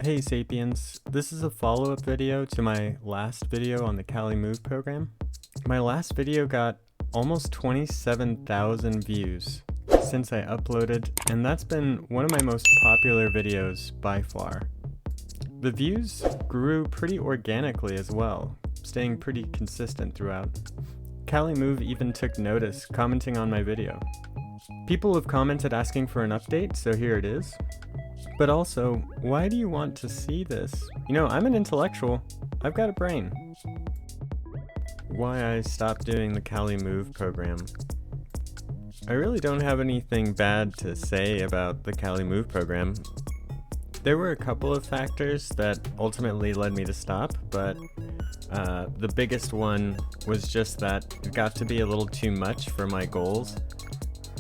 Hey Sapiens, this is a follow-up video to my last video on the Calimove program. My last video got almost 27,000 views since I uploaded, and that's been one of my most popular videos by far. The views grew pretty organically as well, staying pretty consistent throughout. Calimove even took notice, commenting on my video. People have commented asking for an update, so here it is. But also, why do you want to see this? You know, I'm an intellectual. I've got a brain. Why I stopped doing the Calimove program. I really don't have anything bad to say about the Calimove program. There were a couple of factors that ultimately led me to stop, but the biggest one was just that it got to be a little too much for my goals.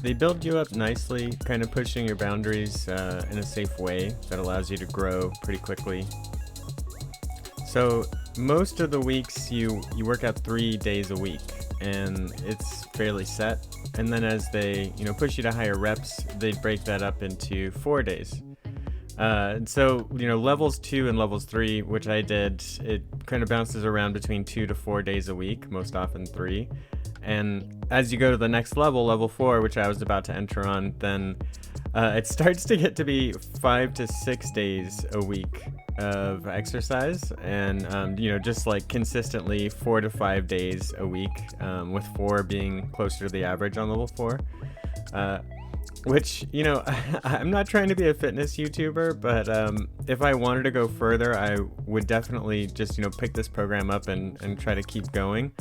They build you up nicely, kind of pushing your boundaries in a safe way that allows you to grow pretty quickly. So most of the weeks you work out 3 days a week, and it's fairly set. And then as they push you to higher reps, they break that up into 4 days. So levels 2 and levels 3, which I did, it kind of bounces around between 2 to 4 days a week, most often 3. And as you go to the next level, level 4, which I was about to enter on, then it starts to get to be 5 to 6 days a week of exercise, and just like consistently 4 to 5 days a week, with 4 being closer to the average on level 4. Which, I'm not trying to be a fitness YouTuber, but if I wanted to go further, I would definitely just pick this program up and try to keep going.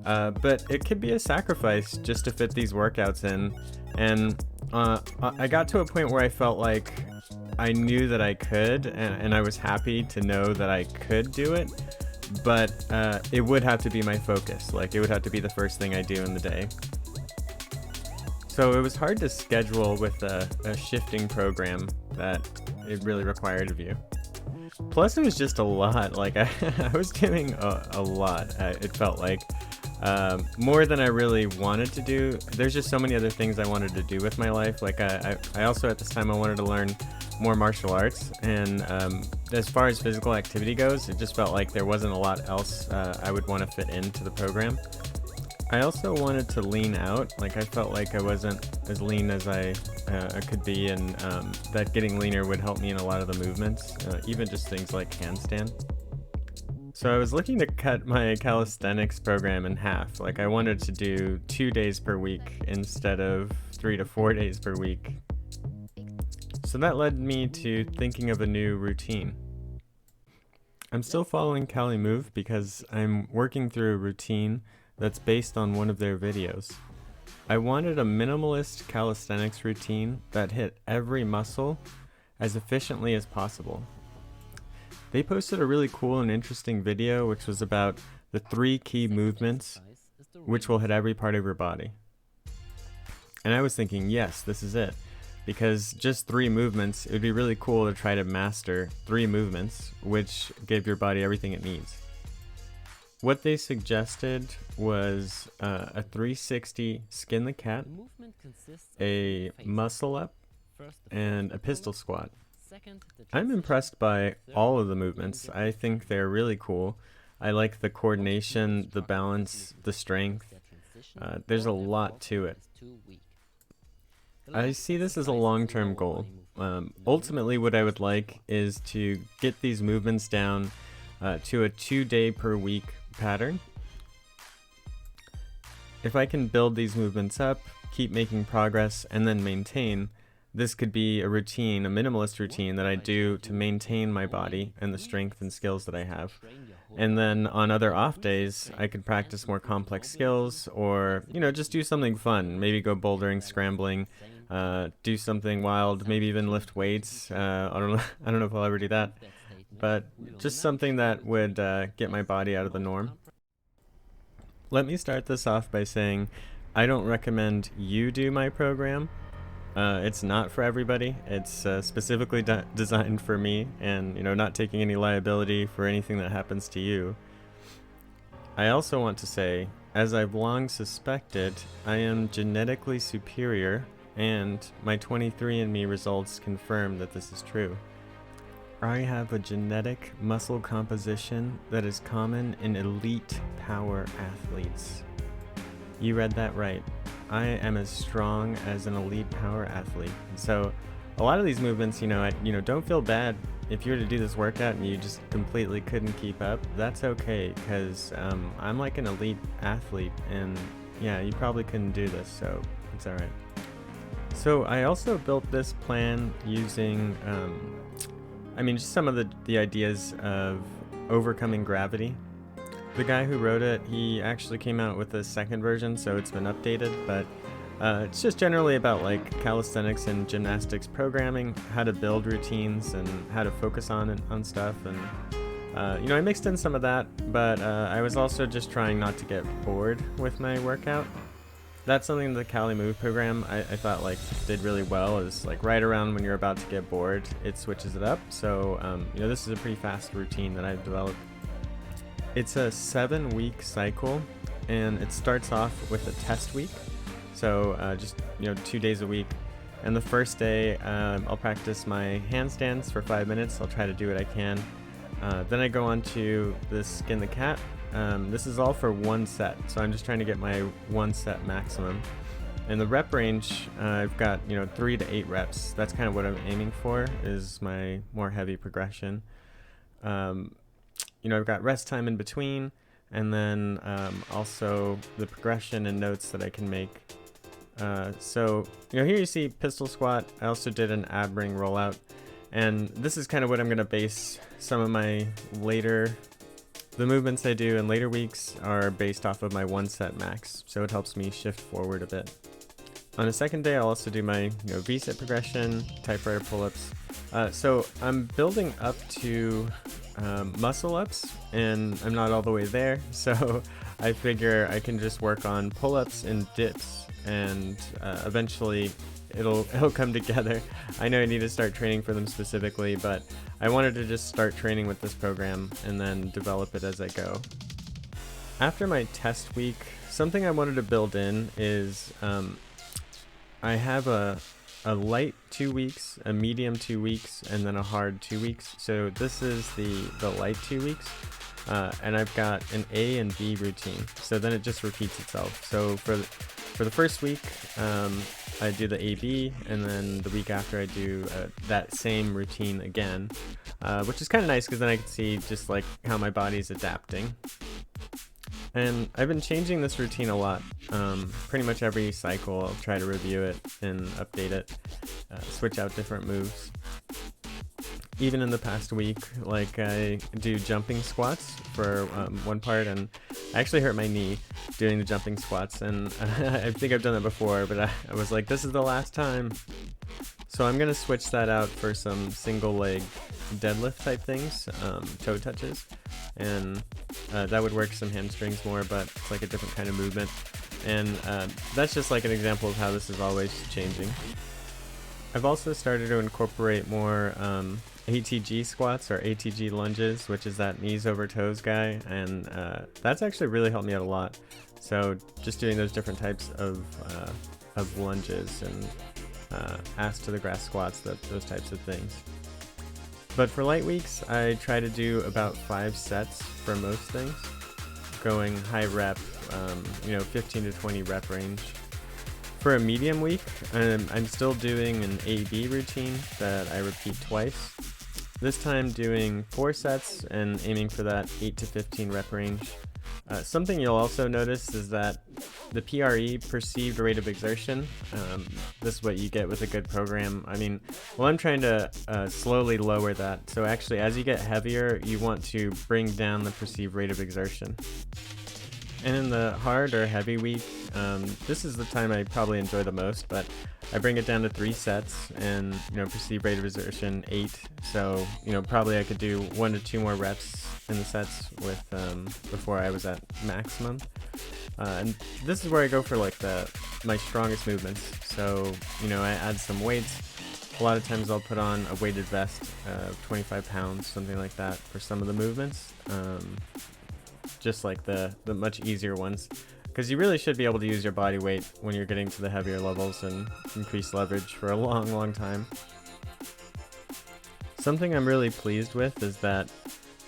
But it could be a sacrifice just to fit these workouts in, and I got to a point where I felt like I knew that I could, and I was happy to know that I could do it, but it would have to be my focus. Like, it would have to be the first thing I do in the day. So it was hard to schedule with a shifting program that it really required of you. Plus, it was just a lot. Like, I was doing a lot, it felt like. More than I really wanted to do. There's just so many other things I wanted to do with my life. Like, I also, at this time, I wanted to learn more martial arts. And as far as physical activity goes, it just felt like there wasn't a lot else I would want to fit into the program. I also wanted to lean out. Like, I felt like I wasn't as lean as I could be, and that getting leaner would help me in a lot of the movements, even just things like handstand. So I was looking to cut my calisthenics program in half. Like, I wanted to do 2 days per week instead of 3 to 4 days per week. So that led me to thinking of a new routine. I'm still following Calimove because I'm working through a routine that's based on one of their videos. I wanted a minimalist calisthenics routine that hit every muscle as efficiently as possible. They posted a really cool and interesting video which was about the 3 key movements which will hit every part of your body. And I was thinking, yes, this is it. Because just 3 movements, it would be really cool to try to master 3 movements which give your body everything it needs. What they suggested was a 360 skin the cat, a muscle up, and a pistol squat. I'm impressed by all of the movements. I think they're really cool. I like the coordination, the balance, the strength. There's a lot to it. I see this as a long-term goal. Ultimately, what I would like is to get these movements down to a 2-day per week pattern. If I can build these movements up, keep making progress, and then maintain, this could be a routine, a minimalist routine that I do to maintain my body and the strength and skills that I have. And then on other off days, I could practice more complex skills, or just do something fun. Maybe go bouldering, scrambling, do something wild, maybe even lift weights. I don't know if I'll ever do that. But just something that would get my body out of the norm. Let me start this off by saying I don't recommend you do my program. It's not for everybody. It's specifically designed for me, and not taking any liability for anything that happens to you. I also want to say, as I've long suspected, I am genetically superior, and my 23andMe results confirm that this is true. I have a genetic muscle composition that is common in elite power athletes. You read that right. I am as strong as an elite power athlete. So a lot of these movements, don't feel bad if you were to do this workout and you just completely couldn't keep up. That's okay, because I'm like an elite athlete, and yeah, you probably couldn't do this, so it's all right. So I also built this plan using, just some of the ideas of overcoming gravity. The guy who wrote it, he actually came out with a second version, so it's been updated, but it's just generally about like calisthenics and gymnastics programming, how to build routines and how to focus on stuff. And I mixed in some of that, but I was also just trying not to get bored with my workout. That's something the Calimove program I thought like did really well, is like right around when you're about to get bored, it switches it up. So this is a pretty fast routine that I've developed. It's a 7-week cycle, and it starts off with a test week. So just 2 days a week. And the first day, I'll practice my handstands for 5 minutes. I'll try to do what I can. Then I go on to the skin the cat. This is all for 1 set, so I'm just trying to get my 1 set maximum. And the rep range, I've got 3 to 8 reps. That's kind of what I'm aiming for, is my more heavy progression. I've got rest time in between, and then also the progression and notes that I can make. So here you see pistol squat. I also did an ab ring rollout, and this is kind of what I'm going to base some of the movements I do in later weeks are based off of my 1 set max, so it helps me shift forward a bit. On the second day, I'll also do my V-sit progression, typewriter pull-ups. So I'm building up to muscle ups, and I'm not all the way there, so I figure I can just work on pull-ups and dips, and eventually it'll come together. I know I need to start training for them specifically, but I wanted to just start training with this program and then develop it as I go. After my test week, something I wanted to build in is I have a light 2 weeks, a medium 2 weeks, and then a hard 2 weeks. So this is the light 2 weeks, and I've got an A and B routine. So then it just repeats itself. So for the first week, I do the AB, and then the week after I do that same routine again, which is kind of nice because then I can see just like how my body's adapting. And I've been changing this routine a lot. Pretty much every cycle I'll try to review it and update it, switch out different moves. Even in the past week, like I do jumping squats for one part, and I actually hurt my knee doing the jumping squats, and I think I've done that before, but I was like, this is the last time. So I'm gonna switch that out for some single leg deadlift type things, toe touches, and that would work some hamstrings more, but it's like a different kind of movement. And that's just like an example of how this is always changing. I've also started to incorporate more ATG squats or ATG lunges, which is that knees over toes guy, and that's actually really helped me out a lot. So just doing those different types of lunges and ass to the grass squats, those types of things. But for light weeks, I try to do about 5 sets for most things, going high rep, 15 to 20 rep range. For a medium week, I'm still doing an AB routine that I repeat twice. This time doing 4 sets and aiming for that 8 to 15 rep range. Something you'll also notice is that the PRE, perceived rate of exertion, this is what you get with a good program. I'm trying to slowly lower that. So actually, as you get heavier, you want to bring down the perceived rate of exertion. And in the hard or heavy week, this is the time I probably enjoy the most, but I bring it down to 3 sets and, perceived rate of exertion 8. So, probably I could do 1 to 2 more reps in the sets with before I was at maximum. And this is where I go for like my strongest movements. So, I add some weights. A lot of times I'll put on a weighted vest of 25 pounds, something like that, for some of the movements. Just like the much easier ones, because you really should be able to use your body weight when you're getting to the heavier levels and increase leverage for a long time. Something I'm really pleased with is that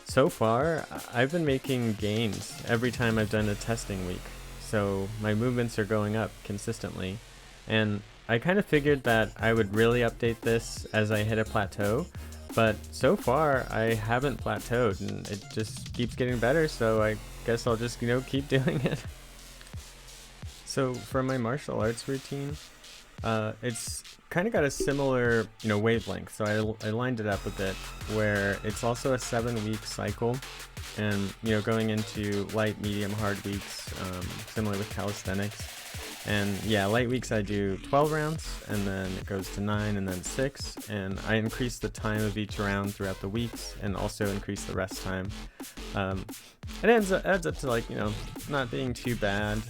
so far I've been making gains every time I've done a testing week. So my movements are going up consistently. And I kind of figured that I would really update this as I hit a plateau, but so far I haven't plateaued and it just keeps getting better, so I guess I'll just, keep doing it. So for my martial arts routine, it's kind of got a similar, wavelength. So I lined it up a bit where it's also a 7-week cycle, and going into light, medium, hard weeks, similar with calisthenics. And yeah, light weeks I do 12 rounds, and then it goes to 9 and then 6, and I increase the time of each round throughout the weeks and also increase the rest time. It adds up to not being too bad.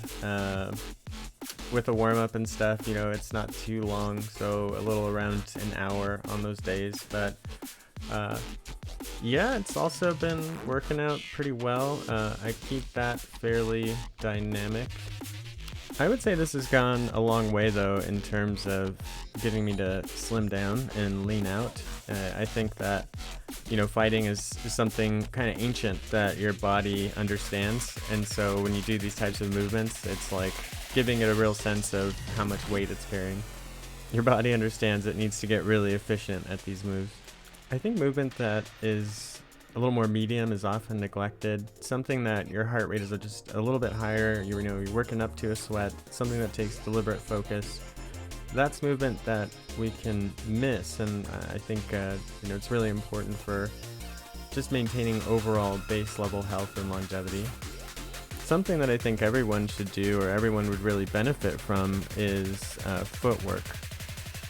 With a warm-up and stuff, it's not too long, so a little around an hour on those days. But yeah, it's also been working out pretty well. I keep that fairly dynamic. I would say this has gone a long way, though, in terms of getting me to slim down and lean out. I think that, fighting is something kind of ancient that your body understands. And so when you do these types of movements, it's like giving it a real sense of how much weight it's carrying. Your body understands it needs to get really efficient at these moves. I think movement that is a little more medium is often neglected. Something that your heart rate is just a little bit higher, you're working up to a sweat, something that takes deliberate focus. That's movement that we can miss, and I think it's really important for just maintaining overall base level health and longevity. Something that I think everyone should do, or everyone would really benefit from, is footwork.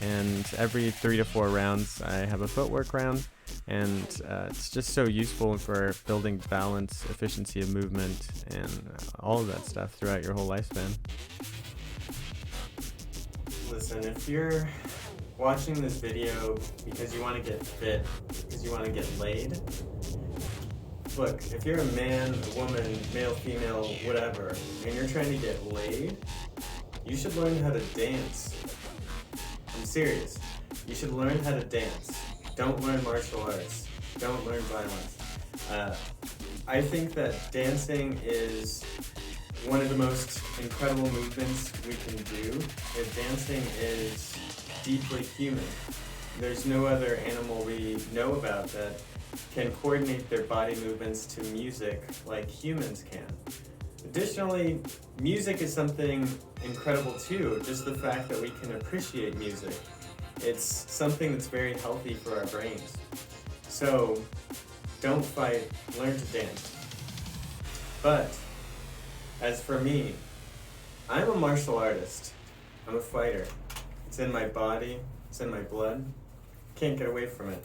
And every 3 to 4 rounds I have a footwork round, and it's just so useful for building balance, efficiency of movement, and all of that stuff throughout your whole lifespan. Listen, if you're watching this video because you want to get fit, because you want to get laid, look, if you're a man, a woman, male, female, whatever, and you're trying to get laid, you should learn how to dance. I'm serious. You should learn how to dance. Don't learn martial arts. Don't learn violence. I think that dancing is one of the most incredible movements we can do. Dancing is deeply human. There's no other animal we know about that can coordinate their body movements to music like humans can. Additionally, music is something incredible too, just the fact that we can appreciate music. It's something that's very healthy for our brains. So, don't fight, learn to dance. But, as for me, I'm a martial artist. I'm a fighter. It's in my body, it's in my blood. Can't get away from it.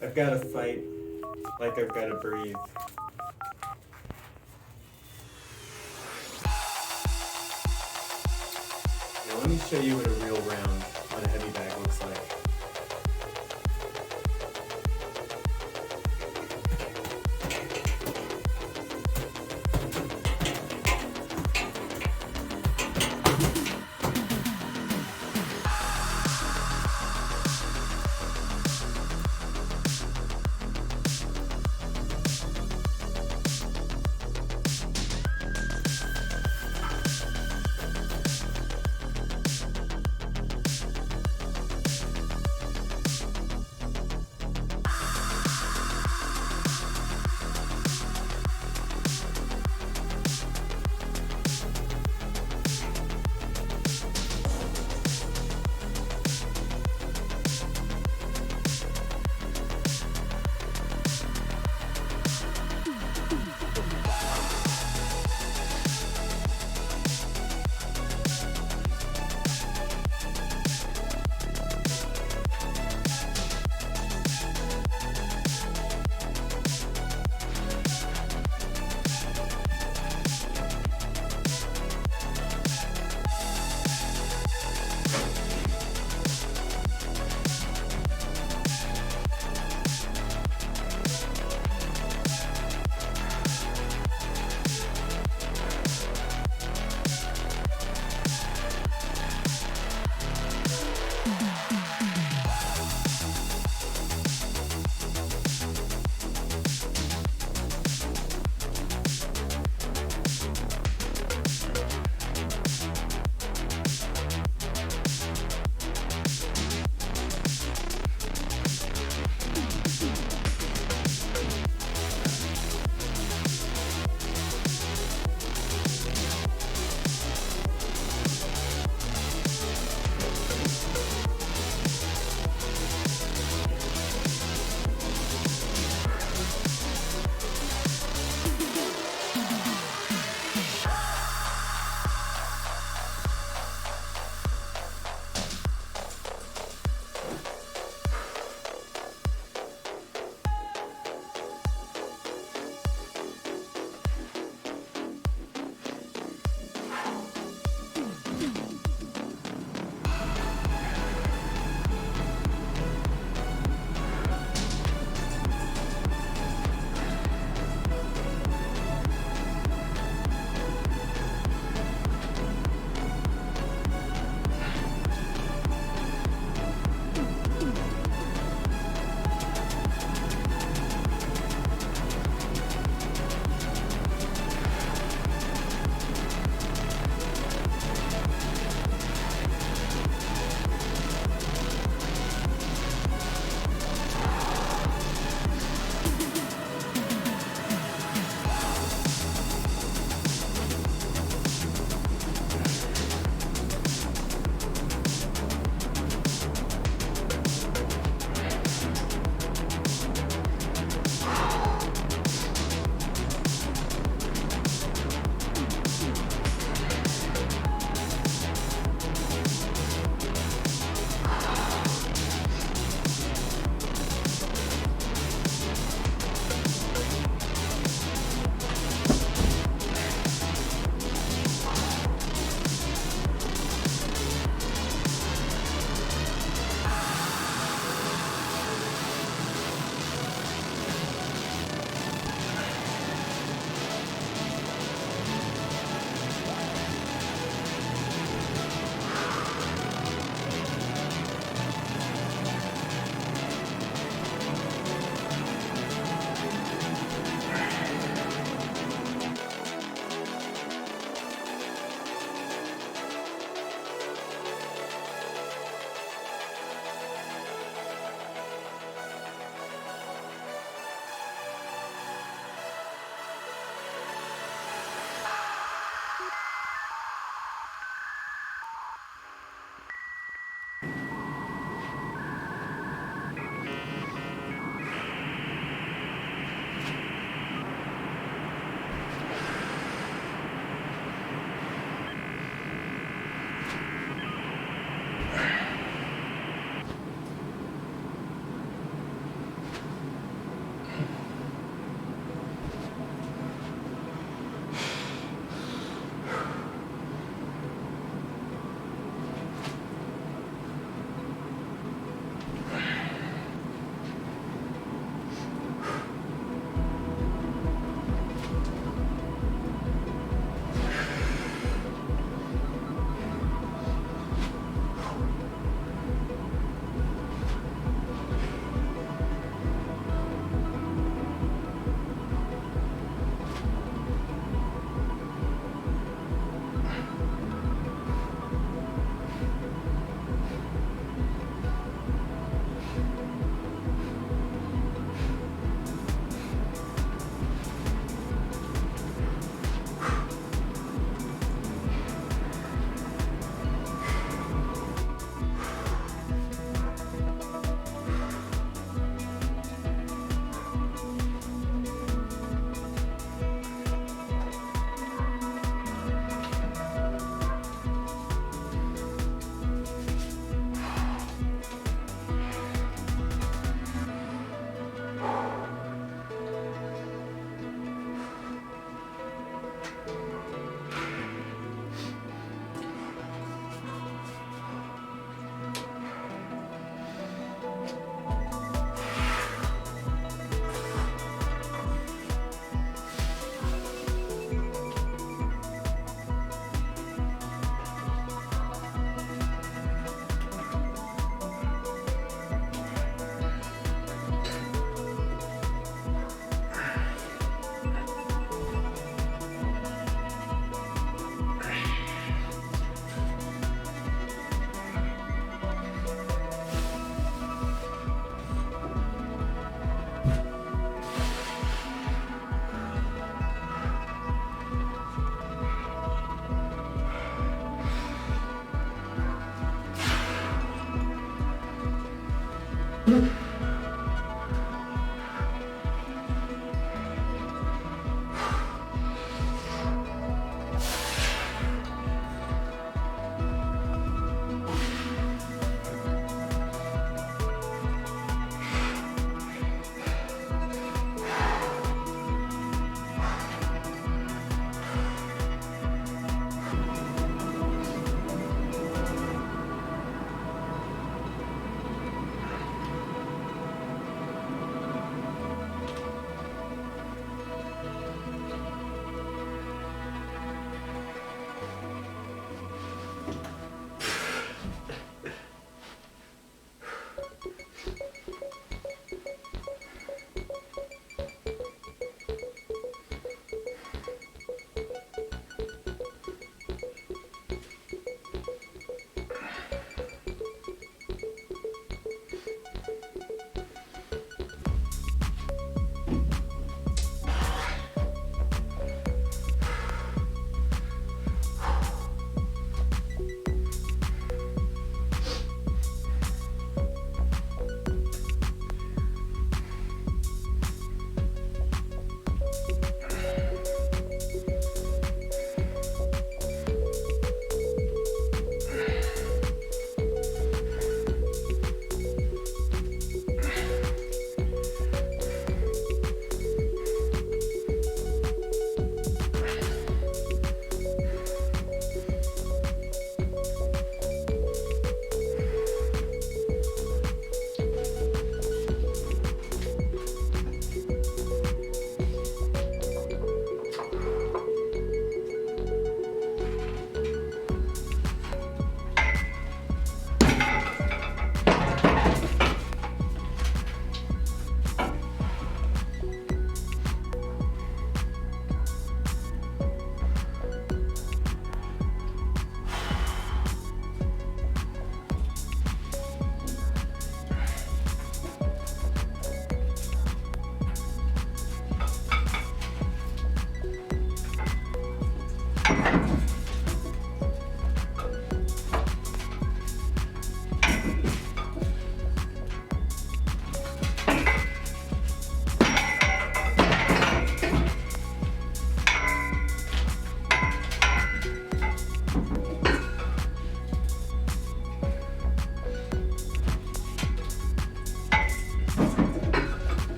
I've got to fight like I've got to breathe. Now let me show you what a real round on a heavy bag looks like.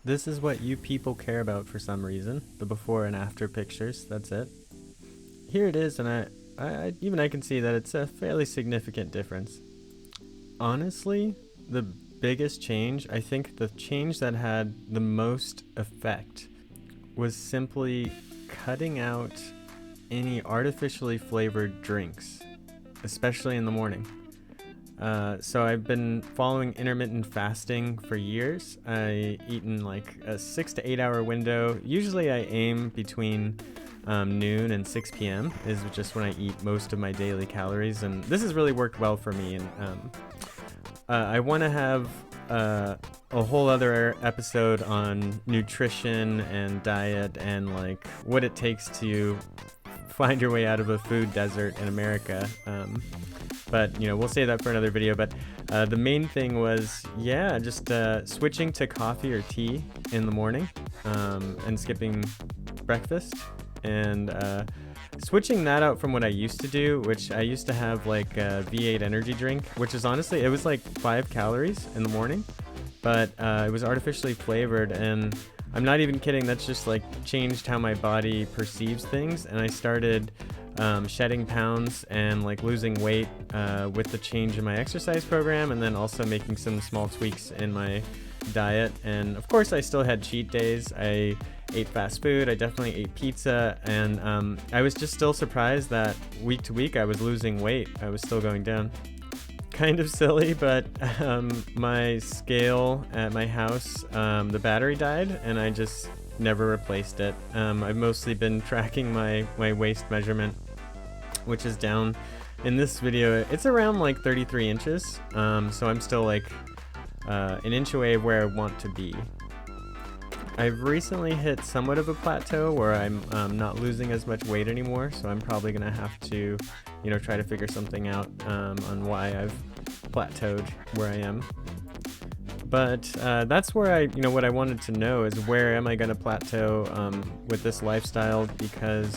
this is what you people care about for some reason. The before and after pictures, that's it. Here it is, and I can see that it's a fairly significant difference. Honestly, the biggest change, I think the change that had the most effect was simply cutting out any artificially flavored drinks, especially in the morning. So I've been following intermittent fasting for years. I eat in like a 6 to 8 hour window. Usually I aim between noon and 6 p.m. is just when I eat most of my daily calories, and this has really worked well for me. And I want to have a whole other episode on nutrition and diet and like what it takes to find your way out of a food desert in America. But we'll save that for another video. But the main thing was, just switching to coffee or tea in the morning and skipping breakfast, and switching that out from what I used to do, which I used to have like a V8 energy drink, which is honestly, it was like 5 calories in the morning, but it was artificially flavored, and I'm not even kidding, that's just like changed how my body perceives things. And I started shedding pounds and like losing weight with the change in my exercise program, and then also making some small tweaks in my diet. And of course I still had cheat days. I ate fast food, I definitely ate pizza, and I was just still surprised that week to week I was losing weight. I was still going down. Kind of silly, but my scale at my house, the battery died, and I just never replaced it. I've mostly been tracking my waist measurement, which is down in this video. It's around like 33 inches, so I'm still like an inch away of where I want to be. I've recently hit somewhat of a plateau where I'm not losing as much weight anymore, so I'm probably gonna have to try to figure something out on why I've plateaued where I am. But that's where what I wanted to know is, where am I gonna plateau with this lifestyle, because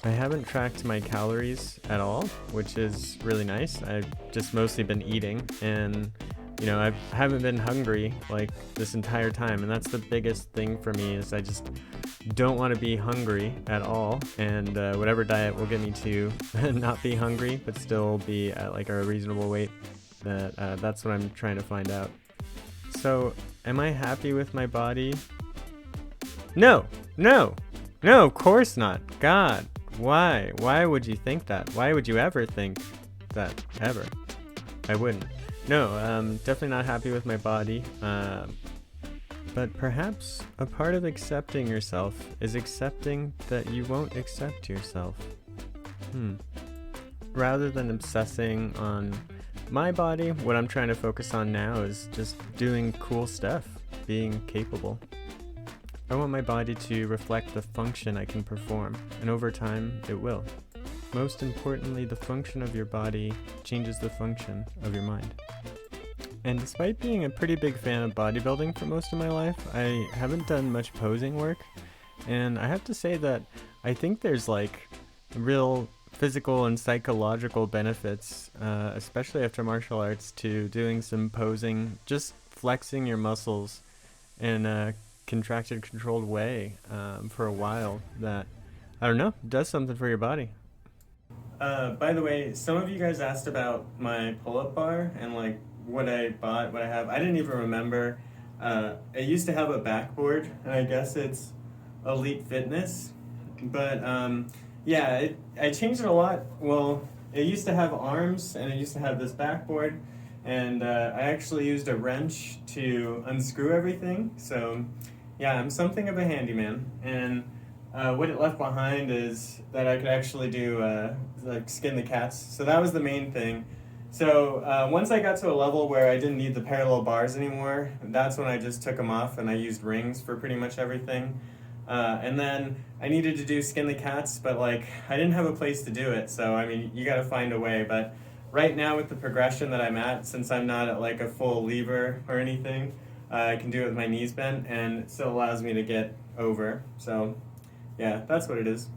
I haven't tracked my calories at all, which is really nice. I've just mostly been eating, and I haven't been hungry like this entire time, and that's the biggest thing for me, is I just don't want to be hungry at all, and whatever diet will get me to not be hungry but still be at like a reasonable weight, that's what I'm trying to find out. So am I happy with my body? No, of course not. God, why would you think that? Why would you ever think that? Ever? I wouldn't. No, definitely not happy with my body, but perhaps a part of accepting yourself is accepting that you won't accept yourself. Rather than obsessing on my body, what I'm trying to focus on now is just doing cool stuff, being capable. I want my body to reflect the function I can perform, and over time, it will. Most importantly, the function of your body changes the function of your mind. And despite being a pretty big fan of bodybuilding for most of my life, I haven't done much posing work. And I have to say that I think there's like real physical and psychological benefits, especially after martial arts, to doing some posing, just flexing your muscles in a contracted, controlled way for a while, that, I don't know, does something for your body. By the way, some of you guys asked about my pull-up bar and like what I bought, what I have. I didn't even remember. I used to have a backboard, and I guess it's Elite Fitness, but I changed it a lot. Well, it used to have arms, and it used to have this backboard, and I actually used a wrench to unscrew everything. So yeah, I'm something of a handyman, and what it left behind is that I could actually do like skin the cats. So that was the main thing. So once I got to a level where I didn't need the parallel bars anymore, that's when I just took them off, and I used rings for pretty much everything. And then I needed to do skin the cats, but like I didn't have a place to do it. So I mean, you got to find a way. But right now, with the progression that I'm at, since I'm not at like a full lever or anything, I can do it with my knees bent, and it still allows me to get over. So yeah, that's what it is.